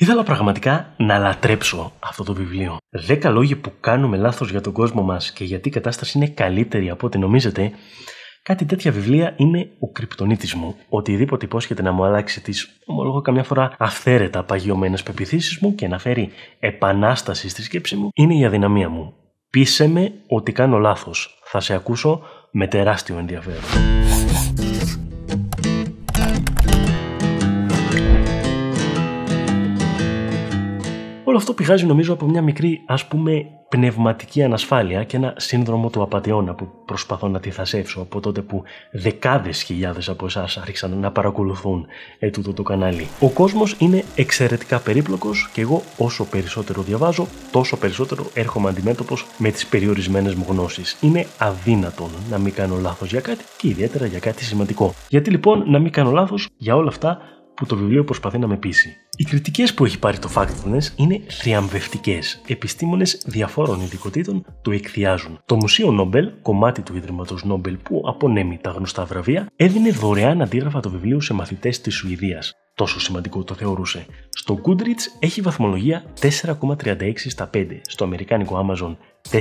Ήθελα πραγματικά να λατρέψω αυτό το βιβλίο. 10 λόγοι που κάνουμε λάθος για τον κόσμο μας και γιατί η κατάσταση είναι καλύτερη από ό,τι νομίζετε. Κάτι τέτοια βιβλία είναι ο κρυπτονίτης μου. Οτιδήποτε υπόσχεται να μου αλλάξει τις, ομολογώ καμιά φορά, αυθαίρετα παγιωμένες πεποιθήσεις μου και να φέρει επανάσταση στη σκέψη μου, είναι η αδυναμία μου. Πείσε με ότι κάνω λάθος. Θα σε ακούσω με τεράστιο ενδιαφέρον. Όλο αυτό πηγάζει νομίζω από μια μικρή, ας πούμε, πνευματική ανασφάλεια και ένα σύνδρομο του απατεώνα που προσπαθώ να τη θασέψω από τότε που δεκάδες χιλιάδες από εσάς άρχισαν να παρακολουθούν τούτο το κανάλι. Ο κόσμος είναι εξαιρετικά περίπλοκος και εγώ όσο περισσότερο διαβάζω, τόσο περισσότερο έρχομαι αντιμέτωπος με τις περιορισμένες μου γνώσεις. Είναι αδύνατον να μην κάνω λάθος για κάτι και ιδιαίτερα για κάτι σημαντικό. Γιατί λοιπόν να μην κάνω λάθος για όλα αυτά που το βιβλίο προσπαθεί να με πείσει. Οι κριτικές που έχει πάρει το Factfulness είναι θριαμβευτικές. Επιστήμονες διαφόρων ειδικοτήτων το εκθιάζουν. Το Μουσείο Νόμπελ, κομμάτι του Ιδρύματος Νόμπελ που απονέμει τα γνωστά βραβεία, έδινε δωρεάν αντίγραφα το βιβλίο σε μαθητές της Σουηδίας. Τόσο σημαντικό το θεωρούσε. Στο Goodreads έχει βαθμολογία 4,36 στα 5, στο αμερικάνικο Amazon 4,6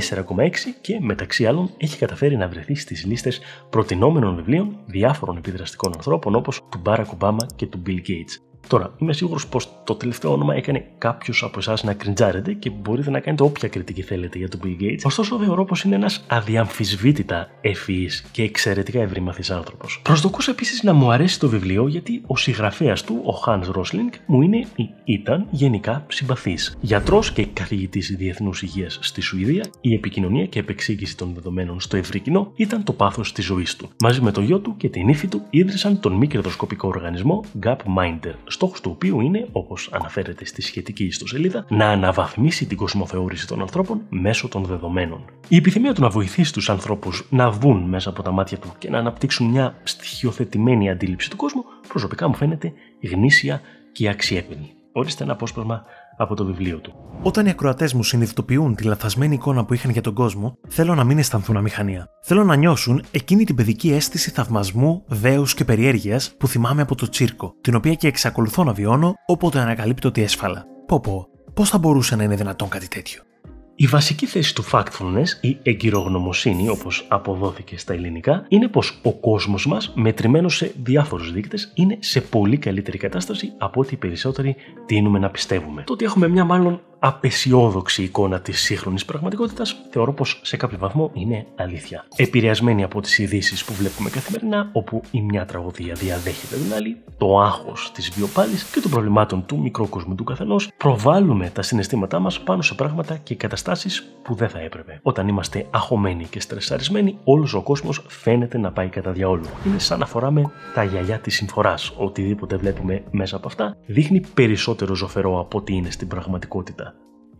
και μεταξύ άλλων έχει καταφέρει να βρεθεί στις λίστες προτινόμενων βιβλίων διάφορων επιδραστικών ανθρώπων όπως του Barack Obama και του Bill Gates. Τώρα, είμαι σίγουρος πως το τελευταίο όνομα έκανε κάποιους από εσάς να κριντζάρετε και μπορείτε να κάνετε όποια κριτική θέλετε για τον Bill Gates. Ωστόσο, θεωρώ πως είναι ένας αδιαμφισβήτητα ευφυής και εξαιρετικά ευρυμαθής άνθρωπος. Προσδοκούσα επίσης να μου αρέσει το βιβλίο γιατί ο συγγραφέας του, ο Hans Rosling, μου ήταν γενικά συμπαθής. Γιατρός και καθηγητής διεθνούς υγείας στη Σουηδία, η επικοινωνία και επεξήγηση των δεδομένων στο ευρύ κοινό ήταν το πάθος της ζωής του. Μαζί με το γιο του και την ύφη του ίδρυσαν τον μη κερδοσκοπικό οργανισμό Gapminder. Στόχος του οποίου είναι, όπως αναφέρεται στη σχετική ιστοσελίδα, να αναβαθμίσει την κοσμοθεώρηση των ανθρώπων μέσω των δεδομένων. Η επιθυμία του να βοηθήσει τους ανθρώπους να δουν μέσα από τα μάτια του και να αναπτύξουν μια στοιχειοθετημένη αντίληψη του κόσμου, προσωπικά μου φαίνεται γνήσια και αξιέπαινη. Ορίστε ένα απόσπασμα από το βιβλίο του. Όταν οι ακροατές μου συνειδητοποιούν τη λαθασμένη εικόνα που είχαν για τον κόσμο, θέλω να μην αισθανθούν αμηχανία. Θέλω να νιώσουν εκείνη την παιδική αίσθηση θαυμασμού, δέους και περιέργειας που θυμάμαι από το τσίρκο, την οποία και εξακολουθώ να βιώνω όποτε ανακαλύπτω ότι έσφαλα. Πώς θα μπορούσε να είναι δυνατόν κάτι τέτοιο? Η βασική θέση του Factfulness, η εγκυρογνωμοσύνη όπως αποδόθηκε στα ελληνικά, είναι πως ο κόσμος μας, μετρημένος σε διάφορους δείκτες, είναι σε πολύ καλύτερη κατάσταση από ό,τι οι περισσότεροι τείνουμε να πιστεύουμε. Το ότι έχουμε μια μάλλον απεσιόδοξη εικόνα της σύγχρονης πραγματικότητας, θεωρώ πως σε κάποιο βαθμό είναι αλήθεια. Επηρεασμένη από τις ειδήσεις που βλέπουμε καθημερινά, όπου η μια τραγωδία διαδέχεται την άλλη, το άγχος της βιοπάλης και των προβλημάτων του μικρόκοσμου του καθενός, προβάλλουμε τα συναισθήματά μας πάνω σε πράγματα και καταστάσεις που δεν θα έπρεπε. Όταν είμαστε αγχωμένοι και στρεσαρισμένοι, όλος ο κόσμος φαίνεται να πάει κατά διαόλου. Είναι σαν να φοράμε τα γυαλιά της συμφοράς. Οτιδήποτε βλέπουμε μέσα από αυτά δείχνει περισσότερο ζωφερό από ό,τι είναι στην πραγματικότητα.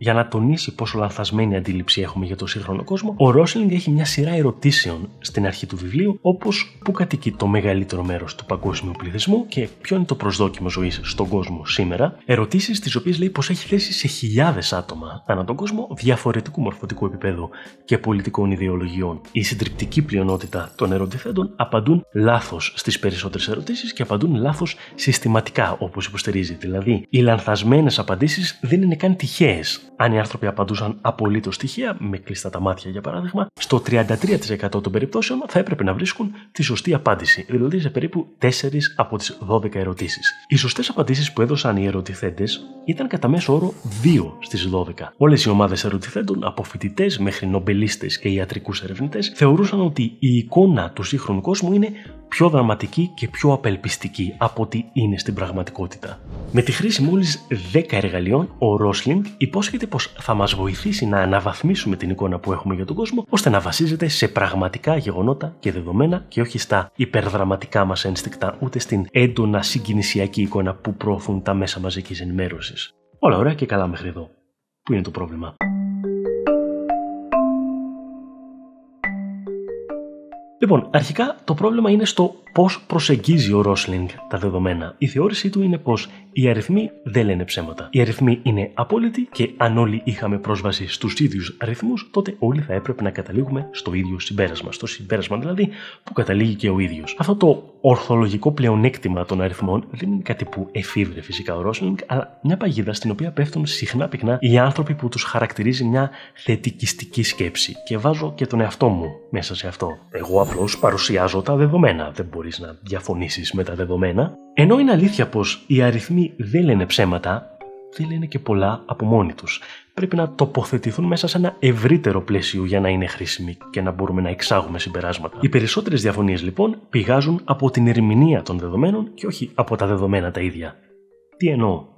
Για να τονίσει πόσο λανθασμένη αντίληψη έχουμε για τον σύγχρονο κόσμο, ο Ρόσλινγκ έχει μια σειρά ερωτήσεων στην αρχή του βιβλίου, όπως πού κατοικεί το μεγαλύτερο μέρος του παγκόσμιου πληθυσμού και ποιο είναι το προσδόκιμο ζωής στον κόσμο σήμερα. Ερωτήσεις τις οποίες λέει πως έχει θέσει σε χιλιάδες άτομα ανά τον κόσμο διαφορετικού μορφωτικού επίπεδου και πολιτικών ιδεολογιών. Η συντριπτική πλειονότητα των ερωτηθέντων απαντούν λάθος στις περισσότερες ερωτήσεις και απαντούν λάθος συστηματικά, όπως υποστηρίζει. Δηλαδή, οι λανθασμένες απαντήσεις δεν είναι καν τυχαίες. Αν οι άνθρωποι απαντούσαν απολύτως τυχαία, με κλειστά τα μάτια για παράδειγμα, στο 33% των περιπτώσεων θα έπρεπε να βρίσκουν τη σωστή απάντηση, δηλαδή σε περίπου 4 από τις 12 ερωτήσεις. Οι σωστές απαντήσεις που έδωσαν οι ερωτηθέντες ήταν κατά μέσο όρο 2 στις 12. Όλες οι ομάδες ερωτηθέντων, από φοιτητές μέχρι νομπελίστες και ιατρικούς ερευνητές, θεωρούσαν ότι η εικόνα του σύγχρονου κόσμου είναι πιο δραματική και πιο απελπιστική από ό,τι είναι στην πραγματικότητα. Με τη χρήση μόλις 10 εργαλείων, ο Ρόσλινγκ υπόσχεται πως θα μας βοηθήσει να αναβαθμίσουμε την εικόνα που έχουμε για τον κόσμο, ώστε να βασίζεται σε πραγματικά γεγονότα και δεδομένα και όχι στα υπερδραματικά μας ένστικτα, ούτε στην έντονα συγκινησιακή εικόνα που προωθούν τα μέσα μαζικής ενημέρωσης. Όλα ωραία και καλά μέχρι εδώ. Πού είναι το πρόβλημα? Λοιπόν, αρχικά το πρόβλημα είναι στο πώς προσεγγίζει ο Ρόσλινγκ τα δεδομένα. Η θεώρησή του είναι πως οι αριθμοί δεν λένε ψέματα. Οι αριθμοί είναι απόλυτοι και αν όλοι είχαμε πρόσβαση στους ίδιους αριθμούς, τότε όλοι θα έπρεπε να καταλήγουμε στο ίδιο συμπέρασμα. Στο συμπέρασμα δηλαδή που καταλήγει και ο ίδιος. Αυτό το ορθολογικό πλεονέκτημα των αριθμών δεν είναι κάτι που εφήβρε φυσικά ο Ρόσλινγκ, αλλά μια παγίδα στην οποία πέφτουν συχνά πυκνά οι άνθρωποι που τους χαρακτηρίζει μια θετικιστική σκέψη. Και βάζω και τον εαυτό μου μέσα σε αυτό. Εγώ απλώς παρουσιάζω τα δεδομένα. Δεν μπορείς να διαφωνήσεις με τα δεδομένα. Ενώ είναι αλήθεια πως οι αριθμοί δεν λένε ψέματα, δεν λένε και πολλά από μόνοι τους. Πρέπει να τοποθετηθούν μέσα σε ένα ευρύτερο πλαίσιο για να είναι χρήσιμοι και να μπορούμε να εξάγουμε συμπεράσματα. Οι περισσότερες διαφωνίες λοιπόν πηγάζουν από την ερμηνεία των δεδομένων και όχι από τα δεδομένα τα ίδια. Τι εννοώ?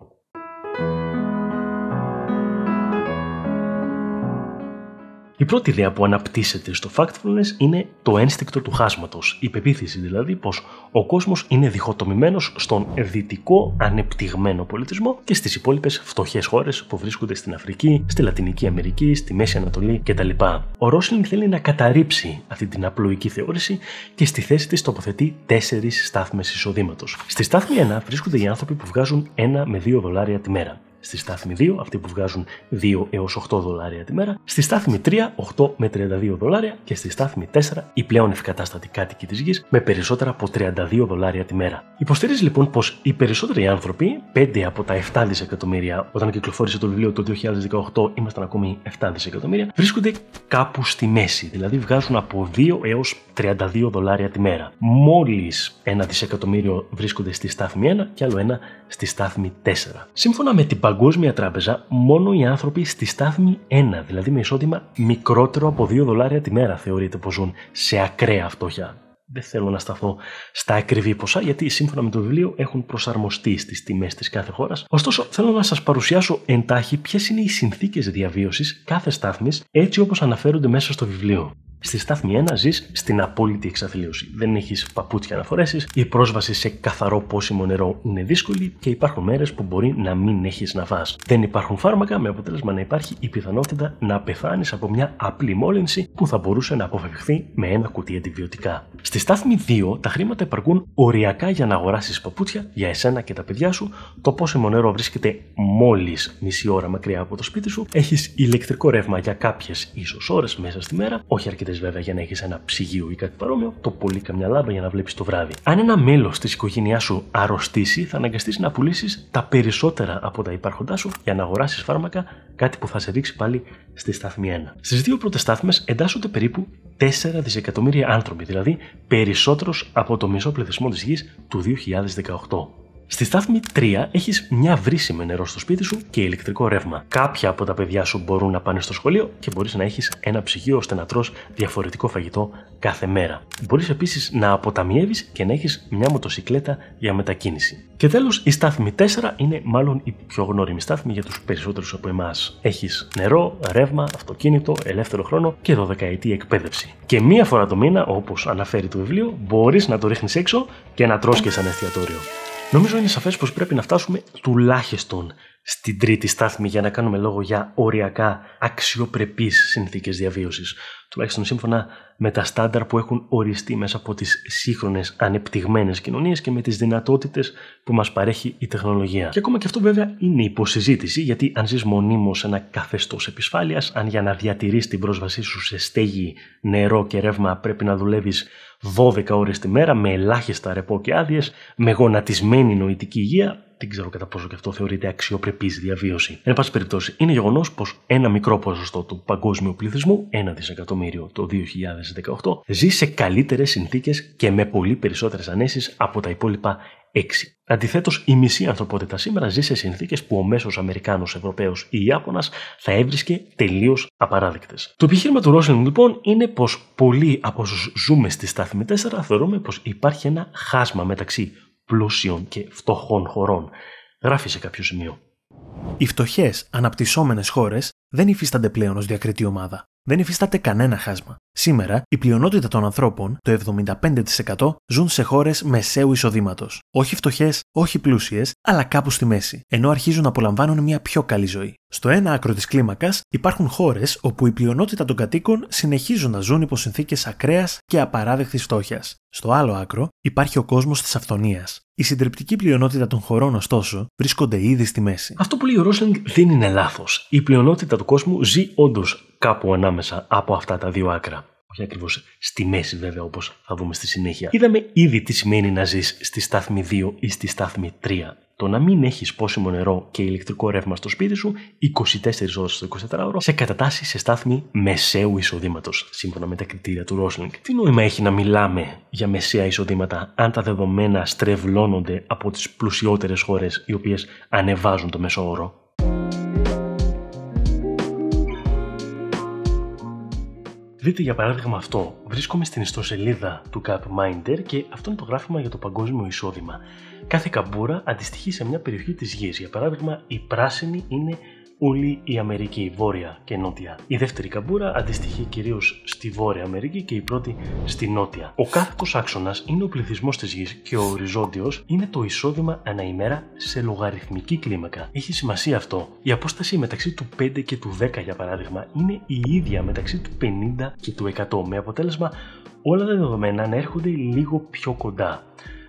Η πρώτη ιδέα που αναπτύσσεται στο Factfulness είναι το ένστικτο του χάσματος. Η πεποίθηση δηλαδή πως ο κόσμος είναι διχοτομημένος στον δυτικό ανεπτυγμένο πολιτισμό και στις υπόλοιπες φτωχές χώρες που βρίσκονται στην Αφρική, στη Λατινική Αμερική, στη Μέση Ανατολή κτλ. Ο Ρόσλινγκ θέλει να καταρρύψει αυτή την απλοϊκή θεώρηση και στη θέση της τοποθετεί 4 στάθμες εισοδήματος. Στη στάθμη 1 βρίσκονται οι άνθρωποι που βγάζουν $1 με $2 τη μέρα. Στη στάθμη 2, αυτοί που βγάζουν $2 έως $8 τη μέρα. Στη στάθμη 3, $8 με $32 και στη στάθμη 4, οι πλέον ευκατάστατοι κάτοικοι της γης με περισσότερα από $32 τη μέρα. Υποστηρίζει λοιπόν πως οι περισσότεροι άνθρωποι, 5 από τα 7 δισεκατομμύρια, όταν κυκλοφόρησε το βιβλίο το 2018, ήμασταν ακόμη 7 δισεκατομμύρια, βρίσκονται κάπου στη μέση, δηλαδή βγάζουν από $2 έως $32 τη μέρα. Μόλις 1 δισεκατομμύριο βρίσκονται στη στάθμη 1 και άλλο ένα στη στάθμη 4. Σύμφωνα με την Παγκόσμια Τράπεζα, μόνο οι άνθρωποι στη στάθμη 1, δηλαδή με εισόδημα μικρότερο από $2 τη μέρα, θεωρείται πως ζουν σε ακραία φτώχεια. Δεν θέλω να σταθώ στα ακριβή ποσά, γιατί σύμφωνα με το βιβλίο έχουν προσαρμοστεί στις τιμές της κάθε χώρας. Ωστόσο, θέλω να σας παρουσιάσω εντάχει ποιες είναι οι συνθήκες διαβίωσης κάθε στάθμης, έτσι όπως αναφέρονται μέσα στο βιβλίο. Στη στάθμη 1 ζεις στην απόλυτη εξαθλίωση. Δεν έχεις παπούτσια να φορέσεις, η πρόσβαση σε καθαρό πόσιμο νερό είναι δύσκολη και υπάρχουν μέρες που μπορεί να μην έχεις να φας. Δεν υπάρχουν φάρμακα, με αποτέλεσμα να υπάρχει η πιθανότητα να πεθάνεις από μια απλή μόλυνση που θα μπορούσε να αποφευχθεί με ένα κουτί αντιβιωτικά. Στη στάθμη 2 τα χρήματα επαρκούν οριακά για να αγοράσεις παπούτσια για εσένα και τα παιδιά σου, το πόσιμο νερό βρίσκεται μόλις μισή ώρα μακριά από το σπίτι σου, έχεις ηλεκτρικό ρεύμα για κάποιες ίσως ώρες μέσα στη μέρα, όχι αρκετές βέβαια για να έχεις ένα ψυγείο ή κάτι παρόμοιο, το πολύ καμιά λάμπα για να βλέπεις το βράδυ. Αν ένα μέλος της οικογένειάς σου αρρωστήσει, θα αναγκαστείς να πουλήσεις τα περισσότερα από τα υπάρχοντά σου για να αγοράσεις φάρμακα, κάτι που θα σε ρίξει πάλι στη στάθμη 1. Στις δύο πρώτες στάθμες εντάσσονται περίπου 4 δισεκατομμύρια άνθρωποι, δηλαδή περισσότερος από το μισό πληθυσμό της γης του 2018. Στη στάθμη 3 έχεις μια βρύση με νερό στο σπίτι σου και ηλεκτρικό ρεύμα. Κάποια από τα παιδιά σου μπορούν να πάνε στο σχολείο και μπορείς να έχεις ένα ψυγείο ώστε να τρως διαφορετικό φαγητό κάθε μέρα. Μπορείς επίσης να αποταμιεύεις και να έχεις μια μοτοσικλέτα για μετακίνηση. Και τέλος, η στάθμη 4 είναι μάλλον η πιο γνώριμη στάθμη για τους περισσότερους από εμάς. Έχεις νερό, ρεύμα, αυτοκίνητο, ελεύθερο χρόνο και 12ετή εκπαίδευση. Και μία φορά το μήνα, όπως αναφέρει το βιβλίο, μπορείς να το ρίχνεις έξω και να τρως και σαν εστιατόριο. Νομίζω είναι σαφές πως πρέπει να φτάσουμε τουλάχιστον στην τρίτη στάθμη για να κάνουμε λόγο για οριακά αξιοπρεπείς συνθήκες διαβίωσης. Τουλάχιστον σύμφωνα με τα στάνταρ που έχουν οριστεί μέσα από τις σύγχρονες ανεπτυγμένες κοινωνίες και με τις δυνατότητες που μας παρέχει η τεχνολογία. Και ακόμα και αυτό βέβαια είναι υποσυζήτηση, γιατί αν ζεις μονίμως σε ένα καθεστώς επισφάλειας, αν για να διατηρείς την πρόσβασή σου σε στέγη, νερό και ρεύμα πρέπει να δουλεύεις 12 ώρες τη μέρα με ελάχιστα ρεπό και άδειες, με γονατισμένη νοητική υγεία, δεν ξέρω κατά πόσο και αυτό θεωρείται αξιοπρεπής διαβίωση. Εν πάση περιπτώσει, είναι γεγονός πως ένα μικρό ποσοστό του παγκόσμιου πληθυσμού, 1 δισεκατομμύριο το 2018, ζει σε καλύτερες συνθήκες και με πολύ περισσότερες ανέσεις από τα υπόλοιπα 6. Αντιθέτως, η μισή ανθρωπότητα σήμερα ζει σε συνθήκες που ο μέσος Αμερικάνος, Ευρωπαίος ή Ιάπωνας θα έβρισκε τελείως απαράδεκτες. Το επιχείρημα του Ρόσλινγκ λοιπόν είναι πως πολλοί από όσους ζούμε στη στάθμη 4 θεωρούμε πως υπάρχει ένα χάσμα μεταξύ πλούσιων και φτωχών χωρών. Γράφει σε κάποιο σημείο. Οι φτωχές αναπτυσσόμενες χώρες δεν υφίστανται πλέον ως διακριτή ομάδα. Δεν υφίσταται κανένα χάσμα. Σήμερα, η πλειονότητα των ανθρώπων, το 75%, ζουν σε χώρες μεσαίου εισοδήματος. Όχι φτωχές, όχι πλούσιες, αλλά κάπου στη μέση, ενώ αρχίζουν να απολαμβάνουν μια πιο καλή ζωή. Στο ένα άκρο της κλίμακας υπάρχουν χώρες όπου η πλειονότητα των κατοίκων συνεχίζουν να ζουν υπό συνθήκες ακραίας και απαράδεκτης φτώχειας. Στο άλλο άκρο υπάρχει ο κόσμος της αυθονίας. Η συντριπτική πλειονότητα των χωρών, ωστόσο, βρίσκονται ήδη στη μέση. Αυτό που λέει ο Ρόσλινγκ δεν είναι λάθος. Η πλειονότητα του κόσμου ζει όντως κάπου ανάμεσα από αυτά τα δύο άκρα. Όχι ακριβώς στη μέση, βέβαια, όπως θα δούμε στη συνέχεια. Είδαμε ήδη τι σημαίνει να ζεις στη στάθμη 2 ή στη στάθμη 3. Το να μην έχεις πόσιμο νερό και ηλεκτρικό ρεύμα στο σπίτι σου 24 ώρες το 24ωρο σε κατατάσσει σε στάθμη μεσαίου εισοδήματος, σύμφωνα με τα κριτήρια του Ρόσλινγκ. Τι νόημα έχει να μιλάμε για μεσαία εισοδήματα αν τα δεδομένα στρεβλώνονται από τις πλουσιότερες χώρες οι οποίες ανεβάζουν το μέσο όρο? Δείτε για παράδειγμα αυτό. Βρίσκομαι στην ιστοσελίδα του Gapminder και αυτό είναι το γράφημα για το παγκόσμιο εισόδημα. Κάθε καμπούρα αντιστοιχεί σε μια περιοχή της γης. Για παράδειγμα, η πράσινη είναι όλη η Αμερική, βόρεια και νότια. Η δεύτερη καμπούρα αντιστοιχεί κυρίως στη Βόρεια Αμερική και η πρώτη στη νότια. Ο κάθετος άξονας είναι ο πληθυσμός της γης και ο οριζόντιος είναι το εισόδημα ανά ημέρα σε λογαριθμική κλίμακα. Έχει σημασία αυτό. Η απόσταση μεταξύ του 5 και του 10, για παράδειγμα, είναι η ίδια μεταξύ του 50 και του 100, με αποτέλεσμα όλα τα δεδομένα να έρχονται λίγο πιο κοντά.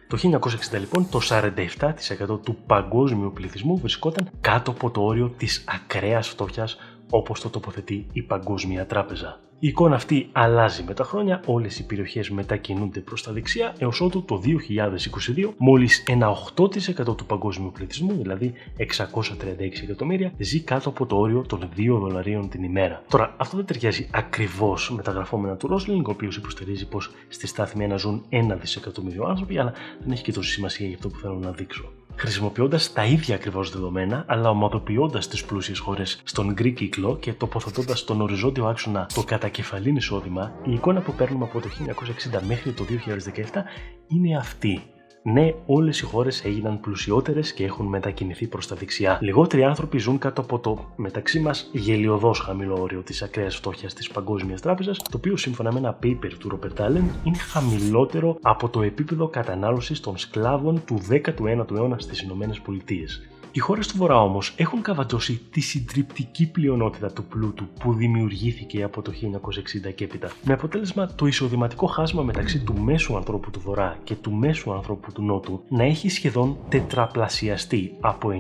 Το 1960 λοιπόν το 47% του παγκόσμιου πληθυσμού βρισκόταν κάτω από το όριο της ακραίας φτώχειας, όπως το τοποθετεί η Παγκόσμια Τράπεζα. Η εικόνα αυτή αλλάζει με τα χρόνια, όλες οι περιοχές μετακινούνται προς τα δεξιά, έως ότου το 2022 μόλις ένα 8% του παγκόσμιου πληθυσμού, δηλαδή 636 εκατομμύρια, ζει κάτω από το όριο των $2 την ημέρα. Τώρα, αυτό δεν ταιριάζει ακριβώς με τα γραφόμενα του Ρόσλινγκ, ο οποίος υποστηρίζει πως στη στάθμη 1 ζουν 1 δισεκατομμύριο άνθρωποι, αλλά δεν έχει και τόση σημασία για αυτό που θέλω να δείξω. Χρησιμοποιώντας τα ίδια ακριβώς δεδομένα, αλλά ομαδοποιώντας τις πλούσιες χώρες στον γκρι κύκλο και τοποθετώντας τον οριζόντιο άξονα το κατακεφαλήν εισόδημα, η εικόνα που παίρνουμε από το 1960 μέχρι το 2017 είναι αυτή. Ναι, όλες οι χώρες έγιναν πλουσιότερες και έχουν μετακινηθεί προς τα δεξιά. Λιγότεροι άνθρωποι ζουν κάτω από το μεταξύ μας γελιωδώς χαμηλό όριο της ακραίας φτώχειας της Παγκόσμιας Τράπεζας, το οποίο σύμφωνα με ένα paper του Ρόπερτ Άλεν είναι χαμηλότερο από το επίπεδο κατανάλωσης των σκλάβων του 19ου αιώνα στις Ηνωμένες Πολιτείες. Οι χώρες του Βορρά όμως έχουν καβατζώσει τη συντριπτική πλειονότητα του πλούτου που δημιουργήθηκε από το 1960 και έπειτα, με αποτέλεσμα το εισοδηματικό χάσμα μεταξύ του μέσου ανθρώπου του Βορρά και του μέσου ανθρώπου του Νότου να έχει σχεδόν τετραπλασιαστεί από $9.000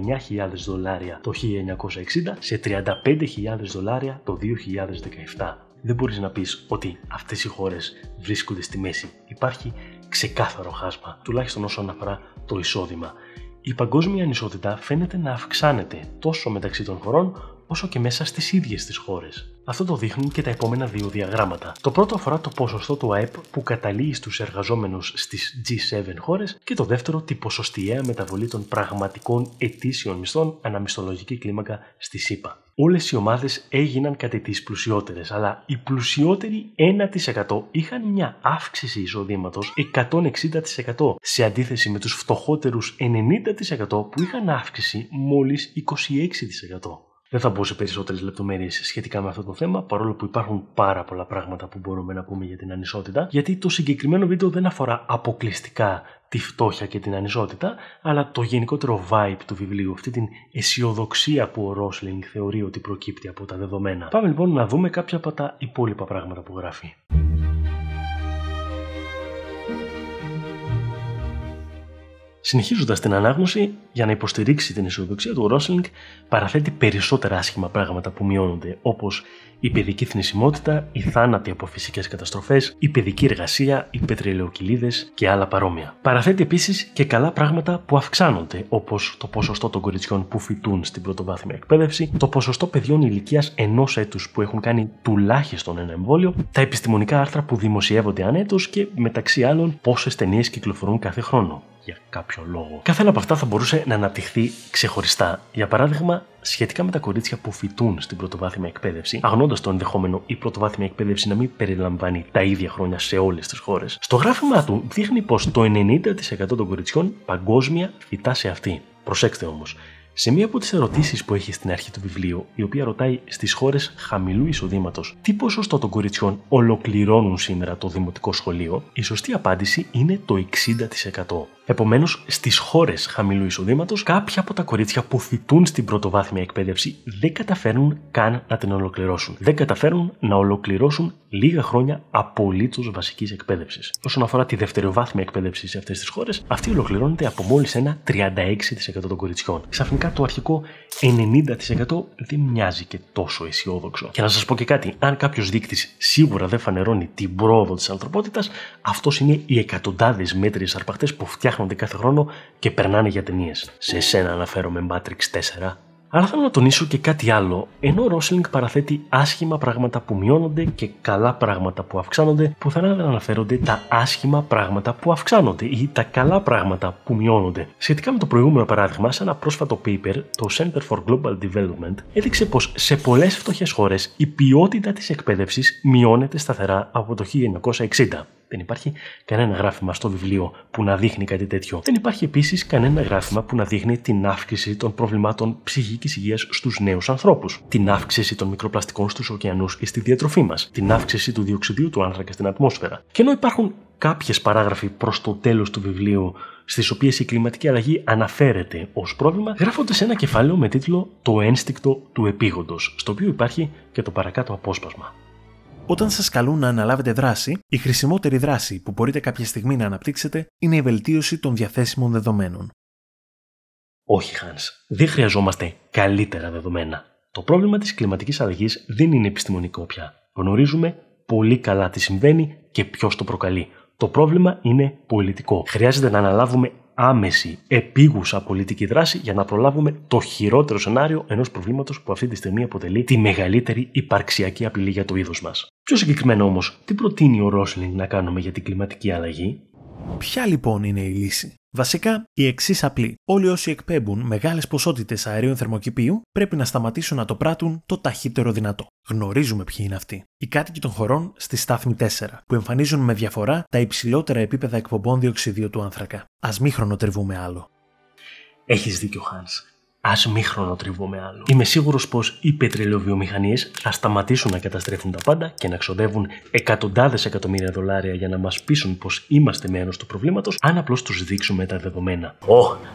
το 1960 σε $35.000 το 2017. Δεν μπορείς να πεις ότι αυτές οι χώρες βρίσκονται στη μέση. Υπάρχει ξεκάθαρο χάσμα, τουλάχιστον όσον αφορά το εισόδημα. Η παγκόσμια ανισότητα φαίνεται να αυξάνεται τόσο μεταξύ των χωρών όσο και μέσα στις ίδιες τις χώρες. Αυτό το δείχνουν και τα επόμενα δύο διαγράμματα. Το πρώτο αφορά το ποσοστό του ΑΕΠ που καταλήγει στους εργαζόμενους στις G7 χώρες και το δεύτερο τη ποσοστιαία μεταβολή των πραγματικών ετήσιων μισθών αναμισθολογική κλίμακα στη ΣΥΠΑ. Όλες οι ομάδες έγιναν κάτι τις πλουσιότερες, αλλά οι πλουσιότεροι 1% είχαν μια αύξηση εισοδήματος 160% σε αντίθεση με τους φτωχότερους 90% που είχαν αύξηση μόλις 26%. Δεν θα μπω σε περισσότερες λεπτομέρειες σχετικά με αυτό το θέμα, παρόλο που υπάρχουν πάρα πολλά πράγματα που μπορούμε να πούμε για την ανισότητα, γιατί το συγκεκριμένο βίντεο δεν αφορά αποκλειστικά τη φτώχεια και την ανισότητα, αλλά το γενικότερο vibe του βιβλίου, αυτή την αισιοδοξία που ο Ρόσλινγκ θεωρεί ότι προκύπτει από τα δεδομένα. Πάμε λοιπόν να δούμε κάποια από τα υπόλοιπα πράγματα που γράφει. Συνεχίζοντας την ανάγνωση, για να υποστηρίξει την αισιοδοξία του, ο Ρόσλινγκ παραθέτει περισσότερα άσχημα πράγματα που μειώνονται, όπως η παιδική θνησιμότητα, η θάνατοι από φυσικές καταστροφές, η παιδική εργασία, οι πετρελαιοκυλίδες και άλλα παρόμοια. Παραθέτει επίσης και καλά πράγματα που αυξάνονται, όπως το ποσοστό των κοριτσιών που φοιτούν στην πρωτοβάθμια εκπαίδευση, το ποσοστό παιδιών ηλικίας 1 έτους που έχουν κάνει τουλάχιστον ένα εμβόλιο, τα επιστημονικά άρθρα που δημοσιεύονται ανέτος και μεταξύ άλλων πόσες ταινίες κυκλοφορούν κάθε χρόνο. Για κάποιο λόγο. Κάθε ένα από αυτά θα μπορούσε να αναπτυχθεί ξεχωριστά. Για παράδειγμα, σχετικά με τα κορίτσια που φοιτούν στην πρωτοβάθμια εκπαίδευση, αγνοώντας το ενδεχόμενο η πρωτοβάθμια εκπαίδευση να μην περιλαμβάνει τα ίδια χρόνια σε όλες τις χώρες. Στο γράφημά του δείχνει πως το 90% των κοριτσιών παγκόσμια φοιτά σε αυτή. Προσέξτε όμως, Σε μία από τις ερωτήσεις που έχει στην αρχή του βιβλίου, η οποία ρωτάει στις χώρες χαμηλού εισοδήματος τι ποσοστό των κοριτσιών ολοκληρώνουν σήμερα το δημοτικό σχολείο, η σωστή απάντηση είναι το 60%. Επομένως, στις χώρες χαμηλού εισοδήματος, κάποια από τα κορίτσια που φοιτούν στην πρωτοβάθμια εκπαίδευση δεν καταφέρνουν καν να την ολοκληρώσουν. Δεν καταφέρνουν να ολοκληρώσουν λίγα χρόνια απολύτως βασικής εκπαίδευσης. Όσον αφορά τη δευτεροβάθμια εκπαίδευση σε αυτές τις χώρες, αυτή ολοκληρώνεται από μόλις ένα 36% των κοριτσιών. Ξαφνικά το αρχικό 90% δεν μοιάζει και τόσο αισιόδοξο. Και να σας πω και κάτι, αν κάποιος δείκτης σίγουρα δεν φανερώνει την πρόοδο της ανθρωπότητας, αυτός είναι οι εκατοντάδες μέτριες αρπαχτές που φτιάχνονται κάθε χρόνο και περνάνε για ταινίες. Σε εσένα αναφέρομαι Matrix 4. Αλλά θέλω να τονίσω και κάτι άλλο. Ενώ ο Ρόσλινγκ παραθέτει άσχημα πράγματα που μειώνονται και καλά πράγματα που αυξάνονται, πουθενά δεν αναφέρονται τα άσχημα πράγματα που αυξάνονται ή τα καλά πράγματα που μειώνονται. Σχετικά με το προηγούμενο παράδειγμα, σε ένα πρόσφατο paper, το Center for Global Development έδειξε πως σε πολλές φτωχές χώρες η ποιότητα της εκπαίδευσης μειώνεται σταθερά από το 1960. Δεν υπάρχει κανένα γράφημα στο βιβλίο που να δείχνει κάτι τέτοιο. Δεν υπάρχει επίσης κανένα γράφημα που να δείχνει την αύξηση των προβλημάτων ψυχικής υγείας στους νέους ανθρώπους, την αύξηση των μικροπλαστικών στους ωκεανούς και στη διατροφή μας, την αύξηση του διοξιδίου του άνθρακα στην ατμόσφαιρα. Και ενώ υπάρχουν κάποιες παράγραφοι προς το τέλος του βιβλίου, στις οποίες η κλιματική αλλαγή αναφέρεται ως πρόβλημα, γράφονται σε ένα κεφάλαιο με τίτλο «Το ένστικτο του επίγοντος», στο οποίο υπάρχει και το παρακάτω απόσπασμα. Όταν σας καλούν να αναλάβετε δράση, η χρησιμότερη δράση που μπορείτε κάποια στιγμή να αναπτύξετε είναι η βελτίωση των διαθέσιμων δεδομένων. Όχι, Hans, δεν χρειαζόμαστε καλύτερα δεδομένα. Το πρόβλημα της κλιματικής αλλαγής δεν είναι επιστημονικό πια. Γνωρίζουμε πολύ καλά τι συμβαίνει και ποιος το προκαλεί. Το πρόβλημα είναι πολιτικό. Χρειάζεται να αναλάβουμε άμεση, επίγουσα πολιτική δράση για να προλάβουμε το χειρότερο σενάριο ενός προβλήματος που αυτή τη στιγμή αποτελεί τη μεγαλύτερη υπαρξιακή απειλή για το είδος μας. Πιο συγκεκριμένα όμως, τι προτείνει ο Ρόσλινγκ να κάνουμε για την κλιματική αλλαγή? Ποια λοιπόν είναι η λύση? Βασικά, η εξής απλή. Όλοι όσοι εκπέμπουν μεγάλες ποσότητες αερίων θερμοκηπίου πρέπει να σταματήσουν να το πράττουν το ταχύτερο δυνατό. Γνωρίζουμε ποιοι είναι αυτοί. Οι κάτοικοι των χωρών στη στάθμη 4, που εμφανίζουν με διαφορά τα υψηλότερα επίπεδα εκπομπών διοξιδίου του άνθρακα. Ας μη χρονοτριβούμε άλλο. Έχεις δίκιο, Hans. Ας μη χρονοτριβούμε άλλο. Είμαι σίγουρος πως οι πετρελαιοβιομηχανίες θα σταματήσουν να καταστρέφουν τα πάντα και να ξοδεύουν εκατοντάδες εκατομμύρια δολάρια για να μας πείσουν πως είμαστε μέρος του προβλήματος, αν απλώς τους δείξουμε τα δεδομένα.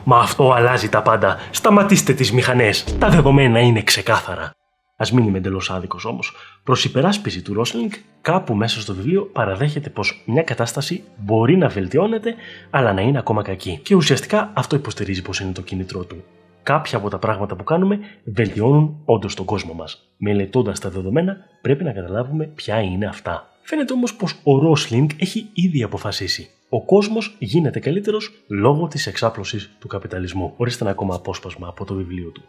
Μα αυτό αλλάζει τα πάντα. Σταματήστε τις μηχανές. Τα δεδομένα είναι ξεκάθαρα. Ας μην είμαι εντελώς άδικος όμως. Προς υπεράσπιση του Ρόσλινγκ, κάπου μέσα στο βιβλίο παραδέχεται πως μια κατάσταση μπορεί να βελτιώνεται, αλλά να είναι ακόμα κακή. Και ουσιαστικά αυτό υποστηρίζει πως είναι το κίνητρό του. Κάποια από τα πράγματα που κάνουμε βελτιώνουν όντως τον κόσμο μας. Μελετώντας τα δεδομένα, πρέπει να καταλάβουμε ποια είναι αυτά. Φαίνεται όμως πως ο Ρόσλινγκ έχει ήδη αποφασίσει. Ο κόσμος γίνεται καλύτερος λόγω της εξάπλωσης του καπιταλισμού. Ορίστε ένα ακόμα απόσπασμα από το βιβλίο του.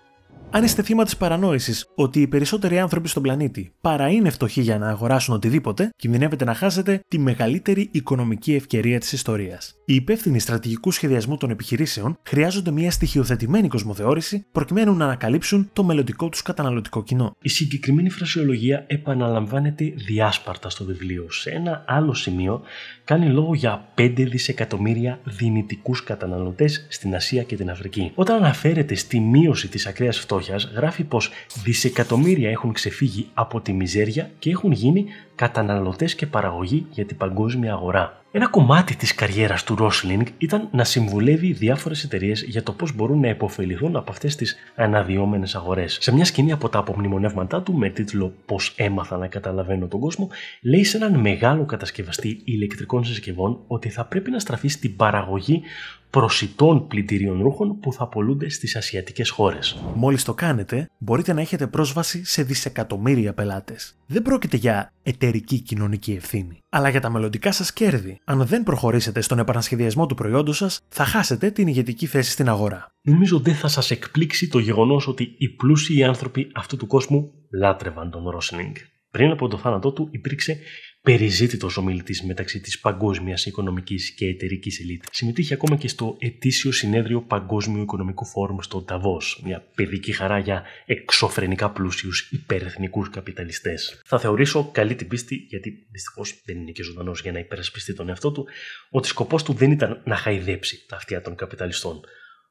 Αν είστε θύμα της παρανόησης ότι οι περισσότεροι άνθρωποι στον πλανήτη παρά είναι φτωχοί για να αγοράσουν οτιδήποτε, κινδυνεύετε να χάσετε τη μεγαλύτερη οικονομική ευκαιρία της ιστορίας. Οι υπεύθυνοι στρατηγικού σχεδιασμού των επιχειρήσεων χρειάζονται μια στοιχειοθετημένη κοσμοθεώρηση προκειμένου να ανακαλύψουν το μελλοντικό τους καταναλωτικό κοινό. Η συγκεκριμένη φρασιολογία επαναλαμβάνεται διάσπαρτα στο βιβλίο. Σε ένα άλλο σημείο κάνει λόγο για 5 δισεκατομμύρια δυνητικούς καταναλωτές στην Ασία και την Αφρική. Όταν αναφέρεται στη μείωση της ακραίας φτώχειας, γράφει πως δισεκατομμύρια έχουν ξεφύγει από τη μιζέρια και έχουν γίνει καταναλωτές και παραγωγή για την παγκόσμια αγορά. Ένα κομμάτι της καριέρας του Ρόσλινγκ ήταν να συμβουλεύει διάφορες εταιρείες για το πώς μπορούν να υποφεληθούν από αυτές τις αναδυόμενες αγορές. Σε μια σκηνή από τα απομνημονεύματά του με τίτλο «Πώς έμαθα να καταλαβαίνω τον κόσμο», λέει σε έναν μεγάλο κατασκευαστή ηλεκτρικών συσκευών ότι θα πρέπει να στραφεί στην παραγωγή προσιτών πλυντηρίων ρούχων που θα πωλούνται στις ασιατικές χώρες. Μόλις το κάνετε, μπορείτε να έχετε πρόσβαση σε δισεκατομμύρια πελάτες. Δεν πρόκειται για εταιρική κοινωνική ευθύνη, αλλά για τα μελλοντικά σας κέρδη. Αν δεν προχωρήσετε στον επανασχεδιασμό του προϊόντος σας, θα χάσετε την ηγετική θέση στην αγορά. Νομίζω δεν θα σας εκπλήξει το γεγονός ότι οι πλούσιοι άνθρωποι αυτού του κόσμου λάτρευαν τον Ρόσλινγκ. Πριν από το θάνατό του υπήρξε περιζήτητος ομιλητής μεταξύ της παγκόσμιας οικονομικής και εταιρικής ελίτ. Συμμετείχε ακόμα και στο ετήσιο συνέδριο Παγκόσμιου Οικονομικού Φόρουμ στο Νταβός, μια παιδική χαρά για εξωφρενικά πλούσιους υπερεθνικούς καπιταλιστές. Θα θεωρήσω καλή την πίστη, γιατί δυστυχώς δεν είναι και ζωντανός για να υπερασπιστεί τον εαυτό του, ότι σκοπός του δεν ήταν να χαϊδέψει τα αυτιά των καπιταλιστών.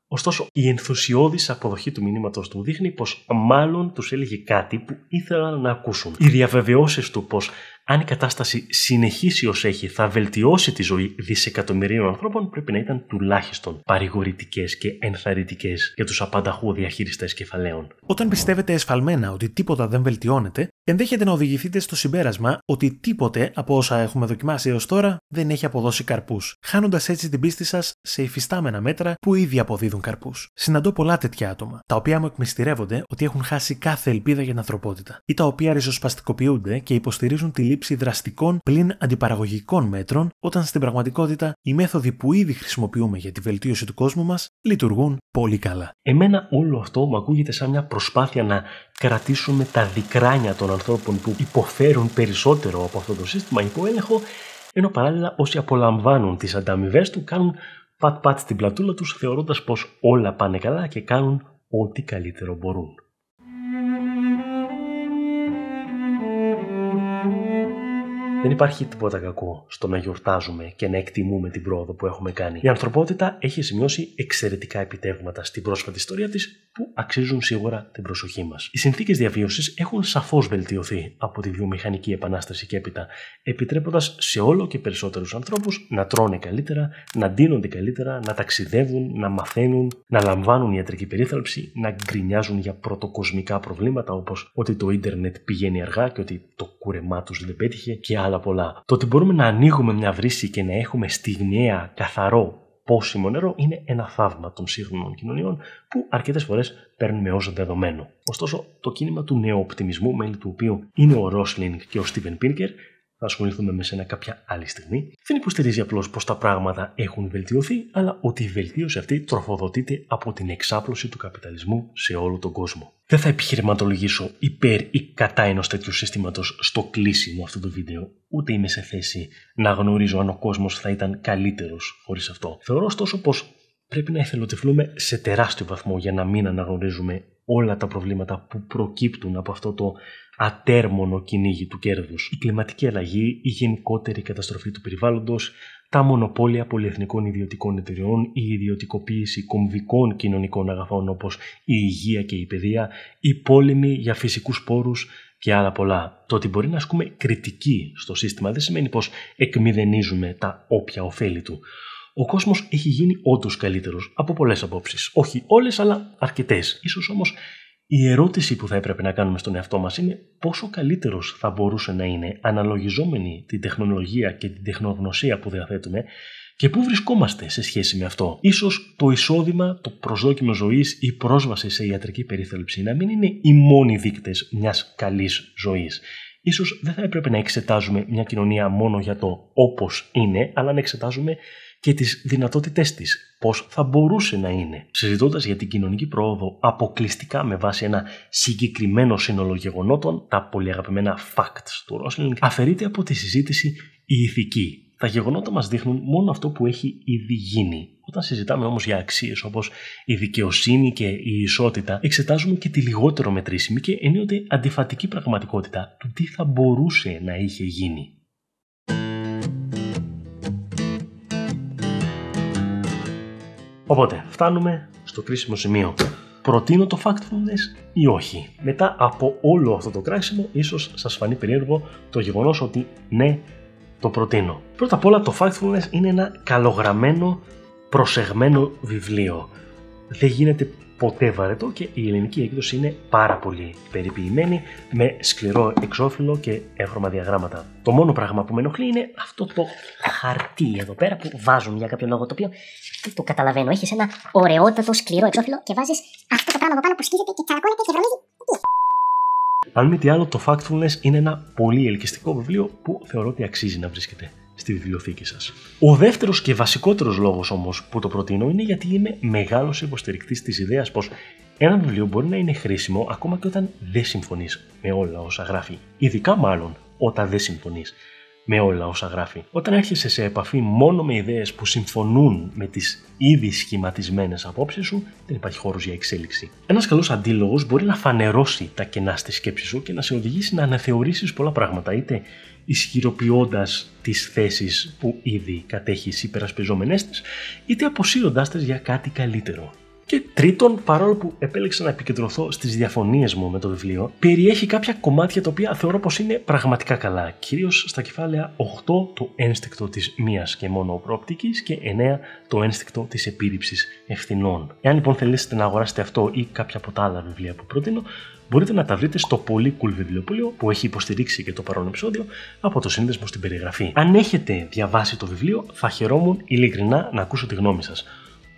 Ωστόσο, η ενθουσιώδης αποδοχή του μηνύματος του δείχνει πως μάλλον τους έλεγε κάτι που ήθελαν να ακούσουν. Οι διαβεβαιώσεις του πως αν η κατάσταση συνεχίσει ως έχει θα βελτιώσει τη ζωή δισεκατομμυρίων ανθρώπων πρέπει να ήταν τουλάχιστον παρηγορητικές και ενθαρρυντικές για τους απανταχού διαχειριστές κεφαλαίων. Όταν πιστεύετε εσφαλμένα ότι τίποτα δεν βελτιώνεται, ενδέχεται να οδηγηθείτε στο συμπέρασμα ότι τίποτε από όσα έχουμε δοκιμάσει έως τώρα δεν έχει αποδώσει καρπούς, χάνοντας έτσι την πίστη σας σε υφιστάμενα μέτρα που ήδη αποδίδουν καρπούς. Συναντώ πολλά τέτοια άτομα, τα οποία μου εκμυστηρεύονται ότι έχουν χάσει κάθε ελπίδα για την ανθρωπότητα, ή τα οποία ριζοσπαστικοποιούνται και υποστηρίζουν τη λήψη δραστικών πλην αντιπαραγωγικών μέτρων, όταν στην πραγματικότητα οι μέθοδοι που ήδη χρησιμοποιούμε για τη βελτίωση του κόσμου μας λειτουργούν πολύ καλά. Εμένα όλο αυτό μου ακούγεται σαν μια προσπάθεια να κρατήσουμε τα δικράνια των ανθρώπων που υποφέρουν περισσότερο από αυτό το σύστημα υπό έλεγχο, ενώ παράλληλα όσοι απολαμβάνουν τις ανταμοιβές του κάνουν πατ-πατ στην πλατούλα τους θεωρώντας πως όλα πάνε καλά και κάνουν ό,τι καλύτερο μπορούν. Δεν υπάρχει τίποτα κακό στο να γιορτάζουμε και να εκτιμούμε την πρόοδο που έχουμε κάνει. Η ανθρωπότητα έχει σημειώσει εξαιρετικά επιτεύγματα στην πρόσφατη ιστορία της που αξίζουν σίγουρα την προσοχή μας. Οι συνθήκες διαβίωσης έχουν σαφώς βελτιωθεί από τη βιομηχανική επανάσταση και έπειτα, επιτρέποντας σε όλο και περισσότερους ανθρώπους να τρώνε καλύτερα, να ντύνονται καλύτερα, να ταξιδεύουν, να μαθαίνουν, να λαμβάνουν ιατρική περίθαλψη, να γκρινιάζουν για πρωτοκοσμικά προβλήματα όπως ότι το ίντερνετ πηγαίνει αργά και ότι το κούρεμά τους δεν πέτυχε και άλλα πολλά. Το ότι μπορούμε να ανοίγουμε μια βρύση και να έχουμε στιγμιαία, καθαρό, πόσιμο νερό είναι ένα θαύμα των σύγχρονων κοινωνιών που αρκετές φορές παίρνουμε ως δεδομένο. Ωστόσο, το κίνημα του νεοοπτιμισμού, μέλη του οποίου είναι ο Ρόσλινγκ και ο Στίβεν Πίνκερ, θα ασχοληθούμε με σένα κάποια άλλη στιγμή, δεν υποστηρίζει απλώς πως τα πράγματα έχουν βελτιωθεί, αλλά ότι η βελτίωση αυτή τροφοδοτείται από την εξάπλωση του καπιταλισμού σε όλο τον κόσμο. Δεν θα επιχειρηματολογήσω υπέρ ή κατά ενός τέτοιου συστήματος στο κλείσιμο αυτού του βίντεο, ούτε είμαι σε θέση να γνωρίζω αν ο κόσμος θα ήταν καλύτερος χωρίς αυτό. Θεωρώ ωστόσο πως πρέπει να εθελοτυφλούμε σε τεράστιο βαθμό για να μην αναγνωρίζουμε όλα τα προβλήματα που προκύπτουν από αυτό το ατέρμονο κυνήγι του κέρδους. Η κλιματική αλλαγή, η γενικότερη καταστροφή του περιβάλλοντος, τα μονοπόλια πολυεθνικών ιδιωτικών εταιριών, η ιδιωτικοποίηση κομβικών κοινωνικών αγαθών όπως η υγεία και η παιδεία, οι πόλεμοι για φυσικούς πόρους και άλλα πολλά. Το ότι μπορεί να ασκούμε κριτική στο σύστημα δεν σημαίνει πως εκμηδενίζουμε τα όποια ωφέλη του. Ο κόσμος έχει γίνει όντως καλύτερος από πολλές απόψεις. Όχι όλες, αλλά αρκετές. Ίσως όμως η ερώτηση που θα έπρεπε να κάνουμε στον εαυτό μας είναι πόσο καλύτερος θα μπορούσε να είναι αναλογιζόμενη την τεχνολογία και την τεχνογνωσία που διαθέτουμε και πού βρισκόμαστε σε σχέση με αυτό. Ίσως το εισόδημα, το προσδόκιμο ζωής, η πρόσβαση σε ιατρική περίθαλψη να μην είναι οι μόνοι δείκτες μιας καλής ζωής. Ίσως δεν θα έπρεπε να εξετάζουμε μια κοινωνία μόνο για το όπως είναι, αλλά να εξετάζουμε και τις δυνατότητές της, πώς θα μπορούσε να είναι. Συζητώντας για την κοινωνική πρόοδο αποκλειστικά με βάση ένα συγκεκριμένο σύνολο γεγονότων, τα πολύ αγαπημένα facts του Ρόσλινγκ, αφαιρείται από τη συζήτηση η ηθική. Τα γεγονότα μας δείχνουν μόνο αυτό που έχει ήδη γίνει. Όταν συζητάμε όμως για αξίες όπως η δικαιοσύνη και η ισότητα, εξετάζουμε και τη λιγότερο μετρήσιμη και ενίοτε αντιφατική πραγματικότητα του τι θα μπορούσε να είχε γίνει. Οπότε, φτάνουμε στο κρίσιμο σημείο. Προτείνω το factfulness ή όχι? Μετά από όλο αυτό το κράξιμο, ίσως σας φανεί περίεργο το γεγονός ότι ναι, το προτείνω. Πρώτα απ' όλα, το factfulness είναι ένα καλογραμμένο, προσεγμένο βιβλίο. Δεν γίνεται ποτέ βαρετό και η ελληνική έκδοση είναι πάρα πολύ περιποιημένη, με σκληρό εξώφυλλο και εύχρωμα διαγράμματα. Το μόνο πράγμα που με ενοχλεί είναι αυτό το χαρτί εδώ πέρα που βάζουν για κάποιο λόγο, το οποίο δεν το καταλαβαίνω. Έχεις ένα ωραιότατο σκληρό εξώφυλλο και βάζεις αυτό το πράγμα από πάνω που σκίζεται και τσαρακώνεται και βρωμίζει. Αν μη τι άλλο, το Factfulness είναι ένα πολύ ελκυστικό βιβλίο που θεωρώ ότι αξίζει να βρίσκεται στη βιβλιοθήκη σας. Ο δεύτερος και βασικότερος λόγος όμως που το προτείνω είναι γιατί είμαι μεγάλος υποστηρικτής της ιδέας πως ένα βιβλίο μπορεί να είναι χρήσιμο ακόμα και όταν δεν συμφωνείς με όλα όσα γράφει. Ειδικά μάλλον όταν δεν συμφωνείς με όλα όσα γράφει. Όταν έρχεσαι σε επαφή μόνο με ιδέες που συμφωνούν με τις ήδη σχηματισμένες απόψεις σου, δεν υπάρχει χώρος για εξέλιξη. Ένας καλός αντίλογος μπορεί να φανερώσει τα κενά στη σκέψη σου και να σε οδηγήσει να αναθεωρήσεις πολλά πράγματα, είτε ισχυροποιώντας τις θέσεις που ήδη κατέχεις υπερασπιζόμενές της, είτε αποσύροντάς τις για κάτι καλύτερο. Και τρίτον, παρόλο που επέλεξα να επικεντρωθώ στις διαφωνίες μου με το βιβλίο, περιέχει κάποια κομμάτια τα οποία θεωρώ πως είναι πραγματικά καλά. Κυρίως στα κεφάλαια 8, το ένστικτο της μίας και μόνο προοπτικής, και 9, το ένστικτο της επίρρηψης ευθυνών. Εάν λοιπόν θελήσετε να αγοράσετε αυτό ή κάποια από τα άλλα βιβλία που προτείνω, μπορείτε να τα βρείτε στο πολύ cool βιβλιοπωλείο που έχει υποστηρίξει και το παρόν επεισόδιο από το σύνδεσμο στην περιγραφή. Αν έχετε διαβάσει το βιβλίο, θα χαιρόμουν ειλικρινά να ακούσω τη γνώμη σας.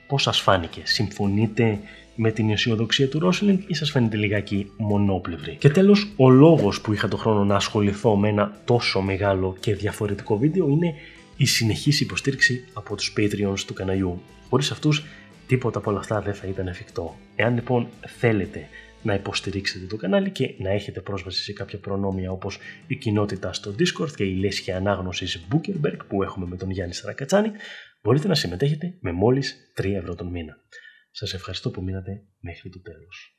Πώς σας φάνηκε, συμφωνείτε με την αισιοδοξία του Ρόσλινγκ ή σας φαίνεται λιγάκι μονόπλευρη? Και τέλος, ο λόγος που είχα το χρόνο να ασχοληθώ με ένα τόσο μεγάλο και διαφορετικό βίντεο είναι η συνεχής υποστήριξη από τους Patreons του καναλιού. Χωρίς αυτούς, τίποτα από όλα αυτά δεν θα ήταν εφικτό. Εάν λοιπόν θέλετε να υποστηρίξετε το κανάλι και να έχετε πρόσβαση σε κάποια προνόμια όπως η κοινότητα στο Discord και η λέσχη ανάγνωσης Bookberg που έχουμε με τον Γιάννη Σαρακατσάνη, μπορείτε να συμμετέχετε με μόλις 3 ευρώ τον μήνα. Σας ευχαριστώ που μείνατε μέχρι το τέλος.